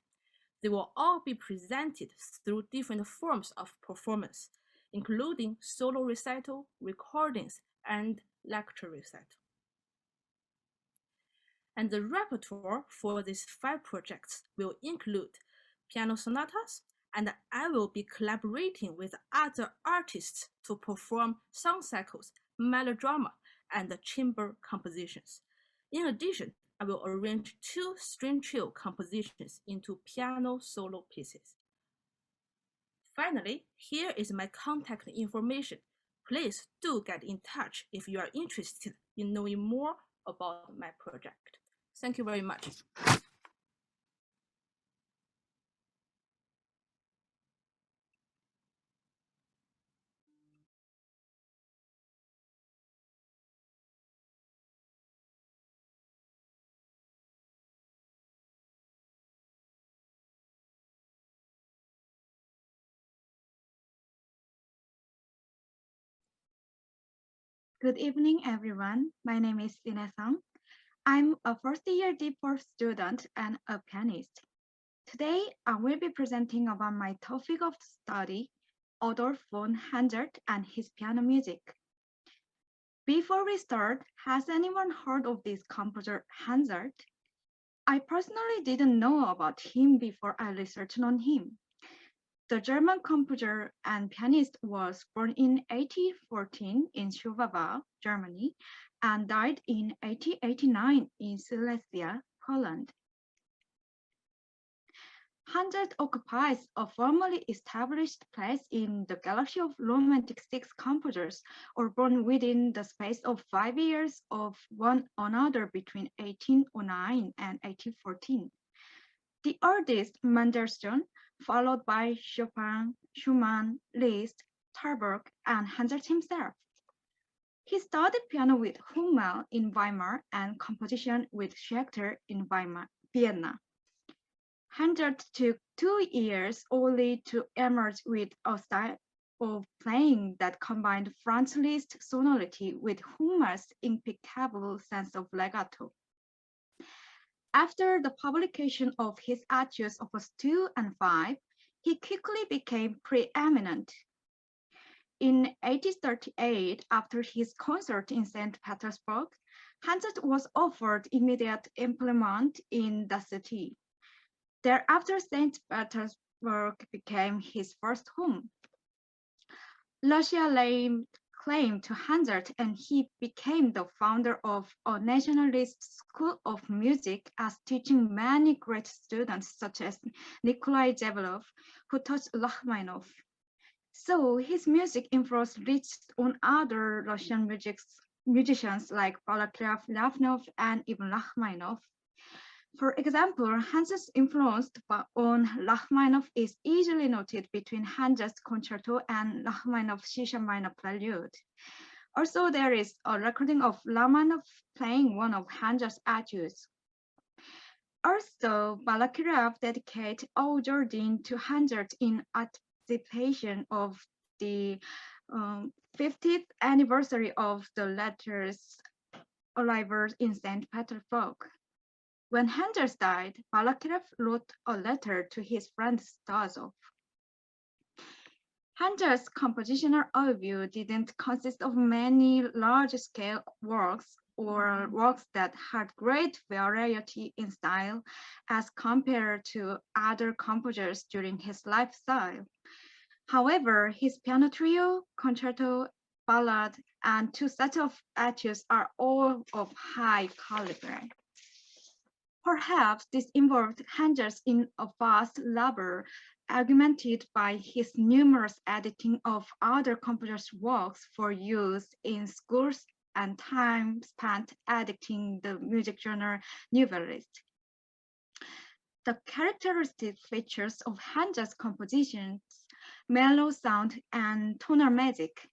They will all be presented through different forms of performance, including solo recital, recordings, and lecture recital. And the repertoire for these 5 projects will include piano sonatas, and I will be collaborating with other artists to perform song cycles, melodrama, and chamber compositions. In addition, I will arrange 2 string trio compositions into piano solo pieces. Finally, here is my contact information. Please do get in touch if you are interested in knowing more about my project. Thank you very much. Good evening, everyone. My name is Inasang. I'm a first-year DPerf student and a pianist. Today, I will be presenting about my topic of study, Adolf von Hanzelt and his piano music. Before we start, has anyone heard of this composer Hanzelt? I personally didn't know about him before I researched on him. The German composer and pianist was born in 1814 in Suwałk, Germany, and died in 1889 in Silesia, Poland. Hanzelt occupies a formally established place in the galaxy of Romantic 6 composers, or born within the space of 5 years of one another between 1809 and 1814. The earliest Mendelssohn, followed by Chopin, Schumann, Liszt, Thalberg, and Hanzelt himself. He studied piano with Hummel in Weimar and composition with Schachter in Vienna. Hanzelt took 2 years only to emerge with a style of playing that combined Franz Liszt sonority with Hummel's impeccable sense of legato. After the publication of his Etudes Opus 2 and 5, he quickly became preeminent. In 1838, after his concert in St. Petersburg, Hanzelt was offered immediate employment in the city. Thereafter, St. Petersburg became his first home. Russia laid claim to Hanzelt, and he became the founder of a nationalist school of music, as teaching many great students such as Nikolai Zevelov, who taught Rachmaninoff. So his music influence reached on other Russian musicians like Balakirev, Lafnov, and even Rachmaninoff. For example, Hanzelt's influence on Rachmaninoff is easily noted between Hanzelt's concerto and Rachmaninoff's C-sharp minor prelude. Also, there is a recording of Rachmaninoff playing one of Hanzelt's etudes. Also, Balakirev dedicated Au Jardin to Hanzelt in anticipation of the 50th anniversary of the latter's arrival in St. Petersburg. When Hanzelt died, Balakirev wrote a letter to his friend Stasov. Hanzelt's compositional overview didn't consist of many large-scale works or works that had great variety in style as compared to other composers during his lifestyle. However, his piano trio, concerto, ballad, and 2 sets of etudes are all of high caliber. Perhaps this involved Hazle in a vast labor augmented by his numerous editing of other composers' works for use in schools and time spent editing the music journal Nouvelliste. The characteristic features of Hazle's compositions, mellow sound and tonal magic,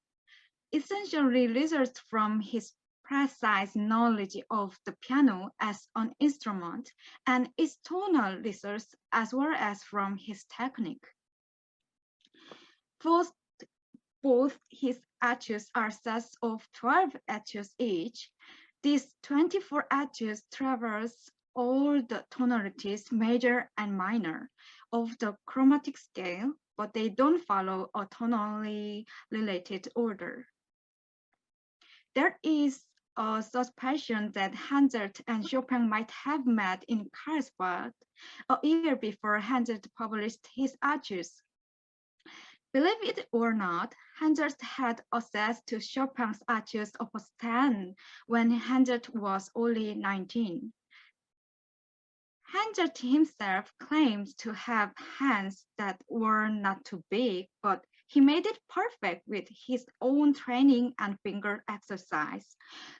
essentially result from his precise knowledge of the piano as an instrument and its tonal results, as well as from his technique. Both his etudes are sets of 12 etudes each. These 24 etudes traverse all the tonalities, major and minor, of the chromatic scale, but they don't follow a tonally related order. There is a suspicion that Hazle and Chopin might have met in Karlsbad a year before Hazle published his etudes. Believe it or not, Hazle had access to Chopin's etudes opus 10 when Hazle was only 19. Hazle himself claims to have hands that were not too big, but he made it perfect with his own training and finger exercise.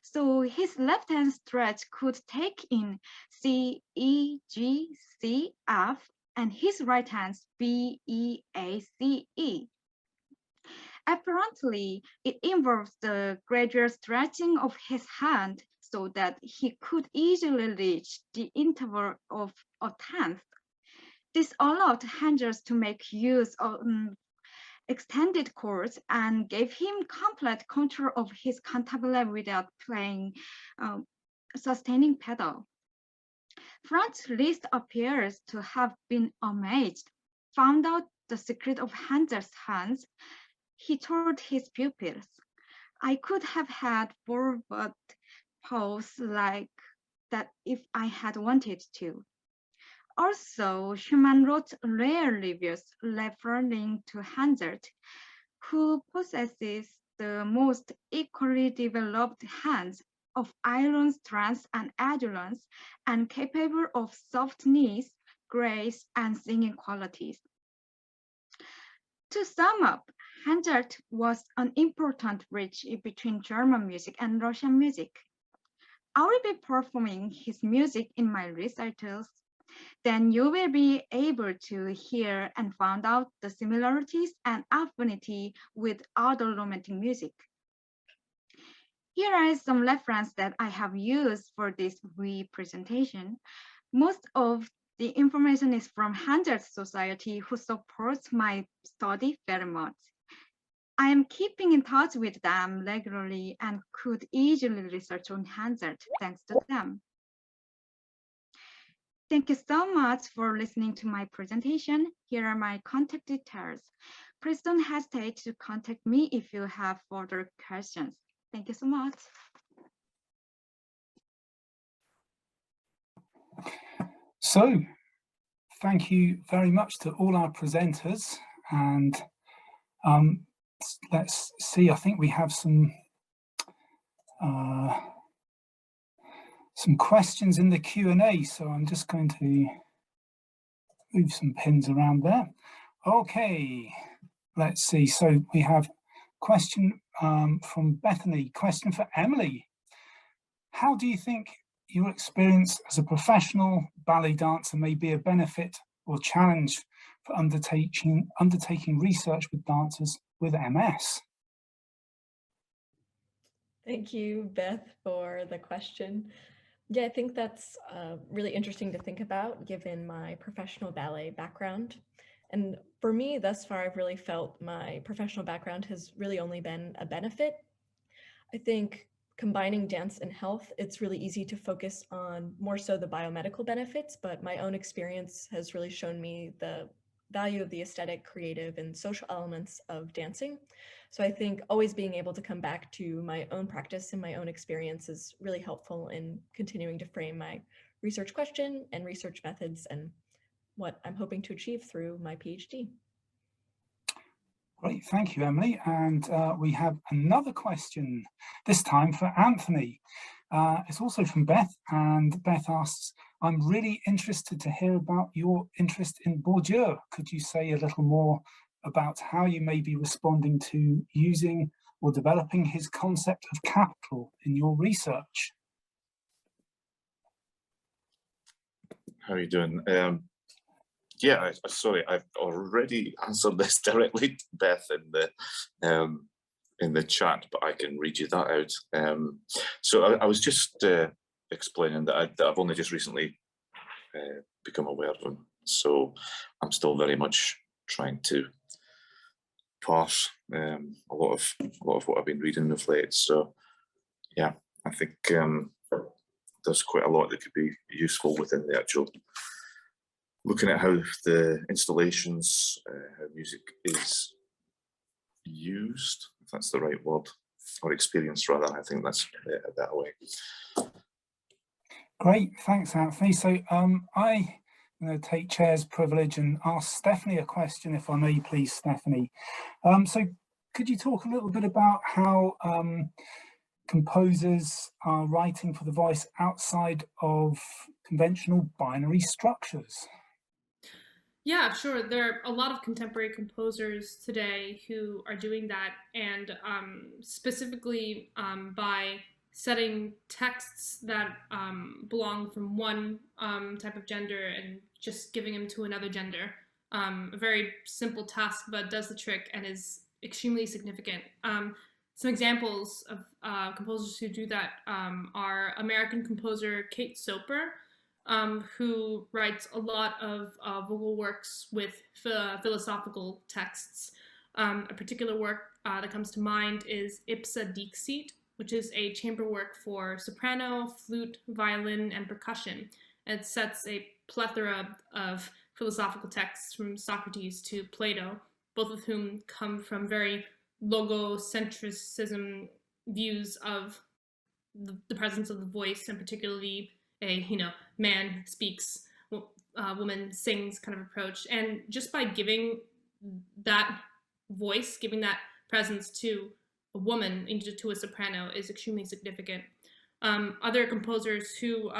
So his left hand stretch could take in C, E, G, C, F, and his right hand's B, E, A, C, E. Apparently, it involves the gradual stretching of his hand so that he could easily reach the interval of a tenth. This allowed Hazle to make use of extended chords and gave him complete control of his cantabile without playing sustaining pedal. Franz Liszt appears to have been amazed, found out the secret of Hazle's hands. He told his pupils, "I could have had 4 paws like that if I had wanted to." Also, Schumann wrote rare reviews referring to Hazle, who possesses the most equally developed hands of iron strength and endurance, and capable of softness, grace, and singing qualities. To sum up, Hazle was an important bridge between German music and Russian music. I will be performing his music in my recitals. Then you will be able to hear and find out the similarities and affinity with other romantic music. Here are some references that I have used for this presentation. Most of the information is from Hazle's Society, who supports my study very much. I am keeping in touch with them regularly and could easily research on Hazle thanks to them. Thank you so much for listening to my presentation. Here are my contact details. Please don't hesitate to contact me if you have further questions. Thank you so much. So, thank you very much to all our presenters, and let's see, I think we have some questions in the Q&A, so I'm just going to move some pins around there. Okay, let's see. So we have a question from Bethany, question for Emily. How do you think your experience as a professional ballet dancer may be a benefit or challenge for undertaking research with dancers with MS? Thank you, Beth, for the question. Yeah, I think that's really interesting to think about given my professional ballet background. And for me, thus far, I've really felt my professional background has really only been a benefit. I think combining dance and health, it's really easy to focus on more so the biomedical benefits, but my own experience has really shown me the value of the aesthetic, creative, and social elements of dancing. So I think always being able to come back to my own practice and my own experience is really helpful in continuing to frame my research question and research methods and what I'm hoping to achieve through my PhD. Great, thank you, Emily. And we have another question, this time for Anthony. It's also from Beth, and Beth asks, I'm really interested to hear about your interest in Bourdieu. Could you say a little more about how you may be responding to using or developing his concept of capital in your research? How are you doing? Yeah, sorry, I've already answered this directly to Beth in the chat, but I can read you that out. So I was just explaining that I've only just recently become aware of him, so I'm still very much trying to parse a lot of what I've been reading of late. So yeah, I think there's quite a lot that could be useful within the actual looking at how the installations, how music is used, if that's the right word, or experienced rather. I think that's that way. Great, thanks, Anthony. So I'm going to take chair's privilege and ask Stephanie a question, if I may, please, Stephanie. So could you talk a little bit about how composers are writing for the voice outside of conventional binary structures? Yeah, sure. There are a lot of contemporary composers today who are doing that, and specifically by setting texts that belong from one type of gender and just giving them to another gender. A very simple task, but does the trick and is extremely significant. Some examples of composers who do that are American composer Kate Soper, who writes a lot of vocal works with philosophical texts. A particular work that comes to mind is Ipsa Dixit, which is a chamber work for soprano, flute, violin, and percussion. And it sets a plethora of philosophical texts from Socrates to Plato, both of whom come from very logocentrism views of the presence of the voice, and particularly a man speaks, woman sings kind of approach. And just by giving that voice, giving that presence to a woman, to a soprano, is extremely significant. Other composers who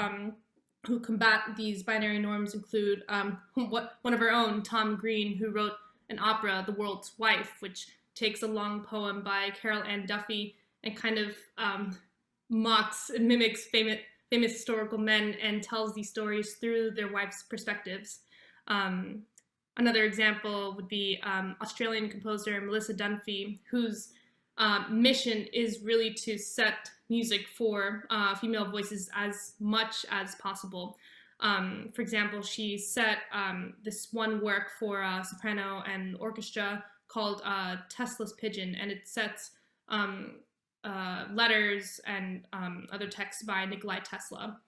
combat these binary norms include one of our own, Tom Green, who wrote an opera, The World's Wife, which takes a long poem by Carol Ann Duffy and kind of mocks and mimics famous historical men and tells these stories through their wives' perspectives. Another example would be Australian composer Melissa Dunphy, whose mission is really to set music for female voices as much as possible. For example, she set this one work for soprano and orchestra called Tesla's Pigeon, and it sets letters and other texts by Nikolai Tesla.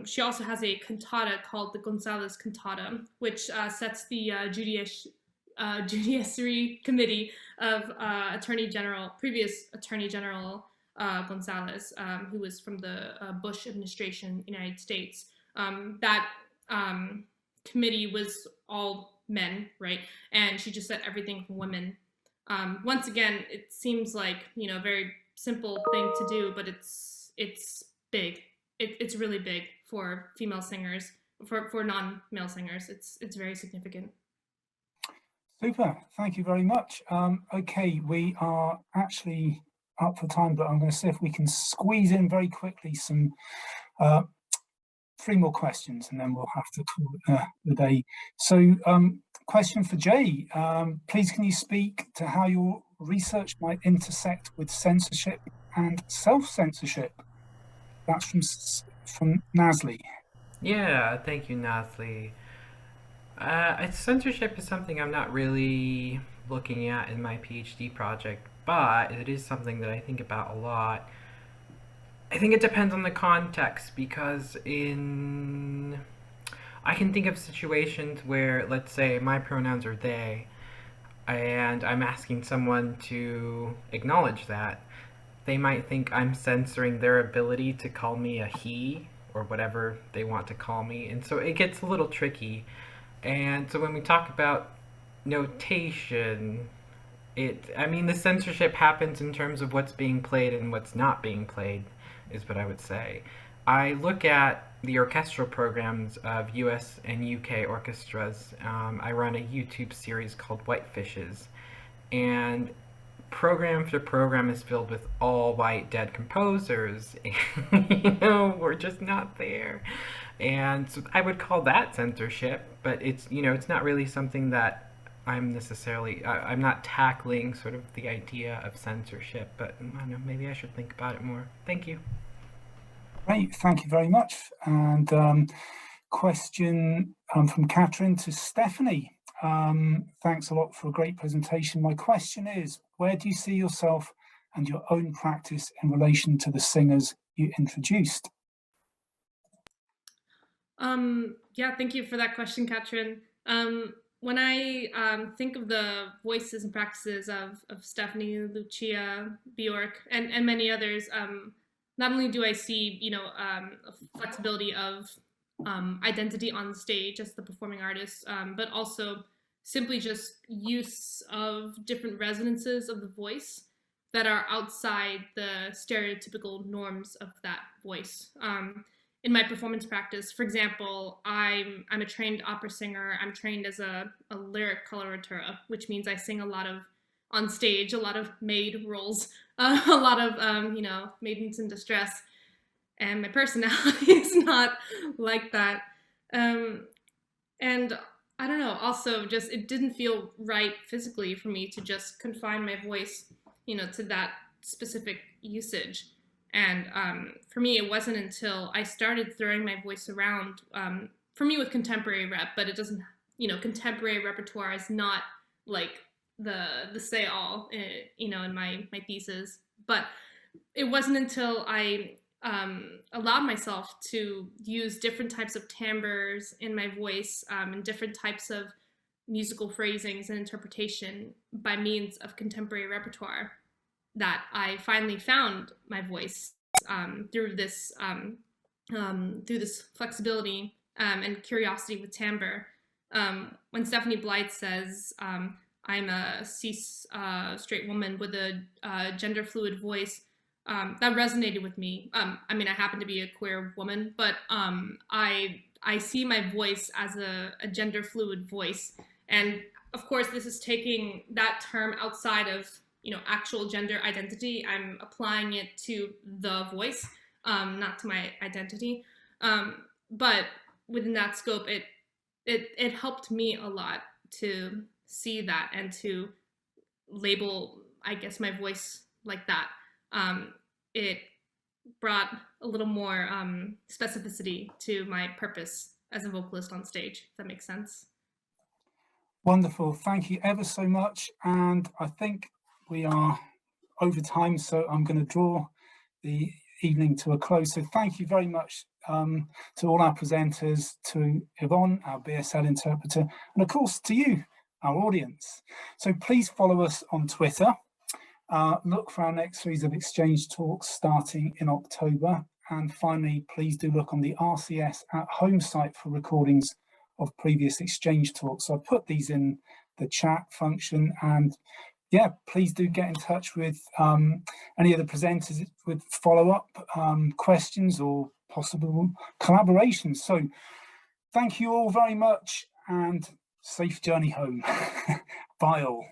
She also has a cantata called the Gonzalez Cantata, which sets the Judiciary Committee of previous Attorney General Gonzalez, who was from the Bush administration, United States. That committee was all men, right? And she just set everything for women. Once again, it seems like a very simple thing to do, but it's big. It's really big for female singers, for non-male singers. It's very significant. Super, thank you very much. Okay, we are actually up for time, but I'm going to see if we can squeeze in very quickly some 3 more questions, and then we'll have to call it the day. So question for Jay, please can you speak to how your research might intersect with censorship and self-censorship? That's from Nazli. Yeah, thank you, Nazli. Censorship is something I'm not really looking at in my PhD project, but it is something that I think about a lot. I think it depends on the context, because I can think of situations where, let's say, my pronouns are they, and I'm asking someone to acknowledge that. They might think I'm censoring their ability to call me a he, or whatever they want to call me, and so it gets a little tricky. And so when we talk about notation, the censorship happens in terms of what's being played and what's not being played. is what I would say. I look at the orchestral programs of US and UK orchestras. I run a YouTube series called Whitefishes, and program after program is filled with all white dead composers. We're just not there. And so I would call that censorship, but it's, it's not really something that I'm not tackling sort of the idea of censorship, but I don't know, maybe I should think about it more. Thank you. Great, thank you very much. And question from Catherine to Stephanie. Thanks a lot for a great presentation. My question is, where do you see yourself and your own practice in relation to the singers you introduced? Yeah, thank you for that question, Catherine. When I think of the voices and practices of Stephanie, Lucia, Bjork, and many others, not only do I see, a flexibility of identity on stage as the performing artist, but also simply just use of different resonances of the voice that are outside the stereotypical norms of that voice. In my performance practice, for example, I'm a trained opera singer. I'm trained as a lyric coloratura, which means I sing a lot of, on stage, a lot of maid roles, a lot of, maidens in distress. And my personality is not like that. And I don't know, also just, it didn't feel right physically for me to just confine my voice, to that specific usage. And for me, it wasn't until I started throwing my voice around, for me with contemporary rep, but it doesn't, contemporary repertoire is not like the say all, in my thesis. But it wasn't until I allowed myself to use different types of timbres in my voice and different types of musical phrasings and interpretation by means of contemporary repertoire that I finally found my voice through this flexibility and curiosity with timbre. When Stephanie Blythe says, I'm a cis straight woman with a gender fluid voice, that resonated with me. I happen to be a queer woman, but I see my voice as a gender fluid voice. And of course, this is taking that term outside of actual gender identity. I'm applying it to the voice, not to my identity. But within that scope, it helped me a lot to see that and to label, I guess, my voice like that. It brought a little more specificity to my purpose as a vocalist on stage, if that makes sense. Wonderful, thank you ever so much. And I think we are over time, so I'm going to draw the evening to a close. So thank you very much to all our presenters, to Yvonne, our BSL interpreter, and of course to you, our audience. So please follow us on Twitter. Look for our next series of exchange talks starting in October. And finally, please do look on the RCS at home site for recordings of previous exchange talks. So I put these in the chat function, and yeah, please do get in touch with any of the presenters with follow-up questions or possible collaborations. So thank you all very much and safe journey home. Bye all.